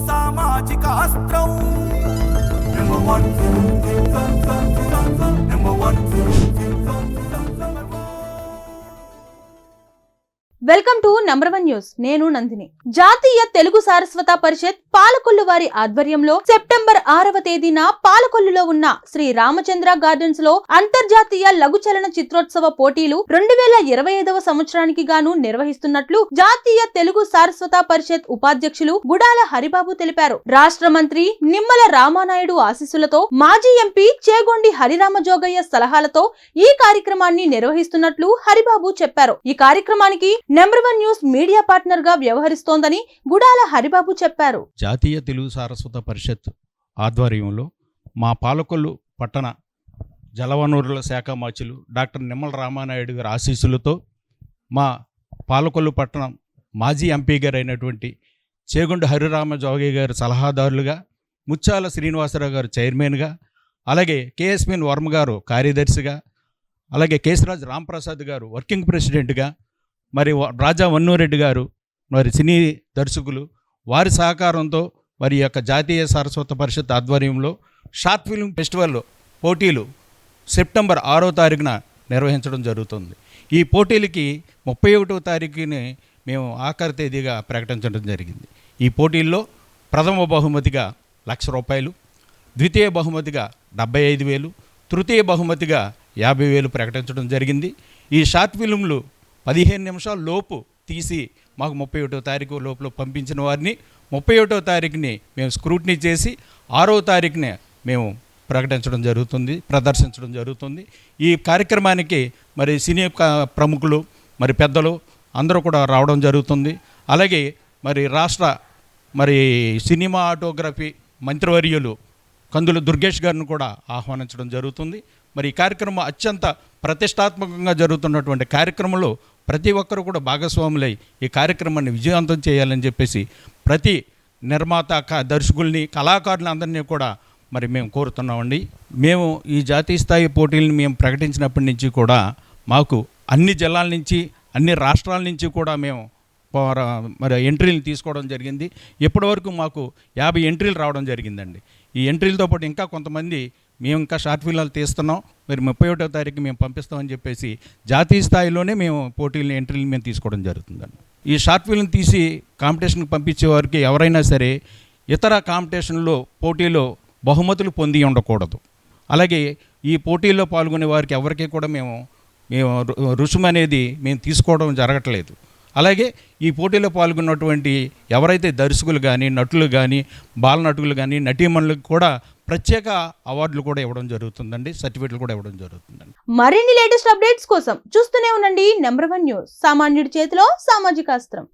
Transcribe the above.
సామాజిక అస్త్రం number 1 welcome to number 1 news. నేను నందిని. జాతీయ తెలుగు సారస్వత పరిషత్ పాలకొల్లు వారి ఆధ్వర్యంలో సెప్టెంబర్ 6వ తేదీన పాలకొల్లులో ఉన్న శ్రీ రామచంద్ర గార్డెన్స్ లో అంతర్జాతీయ లఘు చలన చిత్రోత్సవ పోటీలు 2025వ సంవత్సరానికి గాను నిర్వహిస్తున్నట్లు జాతీయ తెలుగు సారస్వత పరిషత్ ఉపాధ్యక్షులు గుడాల హరిబాబు తెలిపారు. రాష్ట్ర మంత్రి నిమ్మల రామానాయుడు ఆశీస్సులతో మాజీ ఎంపీ చేగొండి హరిరామ జోగయ్య సలహాలతో ఈ కార్యక్రమాన్ని నిర్వహిస్తున్నట్లు హరిబాబు చెప్పారు. ఈ కార్యక్రమానికి నంబర్ 1 న్యూస్ మీడియా పార్ట్నర్ గా వ్యవహరిస్తోందని గుడాల హరిబాబు చెప్పారు. జాతీయ తెలుగు సారస్వత పరిషత్ ఆధ్వర్యంలో మా పాలకొల్లు పట్టణ జలవనరుల శాఖ మాచులు డాక్టర్ నిమ్మల రామానాయుడు గారి ఆశీస్సులతో మా పాలకొల్లు పట్టణం మాజీ ఎంపీ గారు అయినటువంటి చేగొండ హరిరామ జోగయ్య గారు సలహాదారులుగా, ముత్యాల శ్రీనివాసరావు గారు చైర్మన్గా, అలాగే కేఎస్పిఎన్ వర్మ గారు కార్యదర్శిగా, అలాగే కేశరాజ్ రాంప్రసాద్ గారు వర్కింగ్ ప్రెసిడెంట్గా, మరి రాజా వన్నూరెడ్డి గారు మరి సినీ దర్శకులు వారి సహకారంతో మరి యొక్క జాతీయ సారస్వత పరిషత్ ఆధ్వర్యంలో షార్ట్ ఫిల్మ్ ఫెస్టివల్ పోటీలు సెప్టెంబర్ 6వ తారీఖున నిర్వహించడం జరుగుతుంది. ఈ పోటీలకి 31వ తారీఖుని మేము ఆఖరి తేదీగా ప్రకటించడం జరిగింది. ఈ పోటీల్లో ప్రథమ బహుమతిగా ₹1,00,000, ద్వితీయ బహుమతిగా 75,000, తృతీయ బహుమతిగా 50,000 ప్రకటించడం జరిగింది. ఈ షార్ట్ ఫిల్మ్లు 15 నిమిషాల లోపు తీసి మాకు 31వ తారీఖు లోపల పంపించిన వారిని 31వ తారీఖుని మేము స్క్రూటినీ చేసి 6వ తారీఖునే మేము ప్రదర్శించడం జరుగుతుంది. ఈ కార్యక్రమానికి మరి సినీ ప్రముఖులు మరి పెద్దలు అందరూ కూడా రావడం జరుగుతుంది. అలాగే మరి రాష్ట్ర మరి సినిమా ఆటోగ్రఫీ మంత్రివర్యులు కందుల దుర్గేష్ గారిని కూడా ఆహ్వానించడం జరుగుతుంది. మరి ఈ కార్యక్రమం అత్యంత ప్రతిష్టాత్మకంగా జరుగుతున్నటువంటి కార్యక్రమంలో ప్రతి ఒక్కరు కూడా భాగస్వాములై ఈ కార్యక్రమాన్ని విజయవంతం చేయాలని చెప్పేసి ప్రతి నిర్మాత దర్శకుల్ని కళాకారులని అందరినీ కూడా మరి మేము కోరుతున్నామండి. మేము ఈ జాతీయ స్థాయి పోటీలను మేము ప్రకటించినప్పటి నుంచి కూడా మాకు అన్ని జిల్లాల నుంచి అన్ని రాష్ట్రాల నుంచి కూడా మేము మరి ఎంట్రీలు తీసుకోవడం జరిగింది. ఇప్పటివరకు మాకు 50 ఎంట్రీలు రావడం జరిగిందండి. ఈ ఎంట్రీలతో పాటు ఇంకా కొంతమంది మేము ఇంకా షార్ట్ ఫిల్మ్లు తీస్తున్నాం, మరి 31వ తారీఖు మేము పంపిస్తామని చెప్పేసి జాతీయ స్థాయిలోనే మేము పోటీలను ఎంట్రీలు మేము తీసుకోవడం జరుగుతుందండి. ఈ షార్ట్ ఫిల్మ్ తీసి కాంపిటీషన్కి పంపించే వారికి ఎవరైనా సరే ఇతర కాంపిటీషన్లో పోటీలో బహుమతులు పొంది ఉండకూడదు. అలాగే ఈ పోటీల్లో పాల్గొనే వారికి ఎవరికి కూడా మేము రుసుము అనేది మేము తీసుకోవడం జరగట్లేదు. అలాగే ఈ పోటీలో పాల్గొన్నటువంటి ఎవరైతే దర్శకులు కానీ, నటులు కానీ, బాలనటులు కానీ, నటీమణులకు కూడా ప్రత్యేక అవార్డులు కూడా ఇవ్వడం జరుగుతుందండి, సర్టిఫికెట్లు కూడా ఇవ్వడం జరుగుతుందండి. మరిన్ని లేటెస్ట్ అప్డేట్స్ కోసం చూస్తూనే ఉండండి నంబర్ 1 న్యూస్. సామాన్యుడి చేతిలో సామాజిక అస్త్రం.